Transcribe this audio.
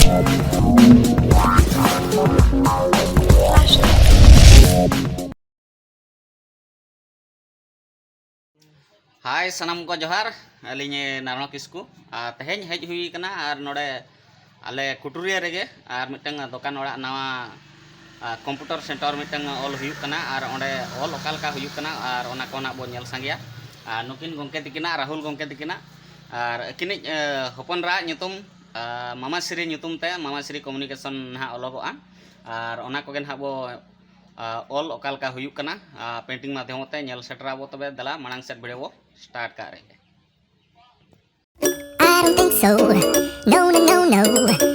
Hai sanam ko johar alinye narno kisku teheny hej hui kana ar node ale kuturia rege ar mitang dokan ora nawa computer center mitang ol huyuk kana ar onde ol okal ka huyuk kana ar ona kona bo nyel sangia nukin gongke tikina Rahul gongke tikina ar kini hopon ra nyutum Mama Sri nyutum te Mama Sri communication ha ologoa ar ona kogen ha bo ol okal ka huyuk kana painting madhyam te nyel setra bo tobe dala manang set video start ka re. I don't think so. No, no, no, no.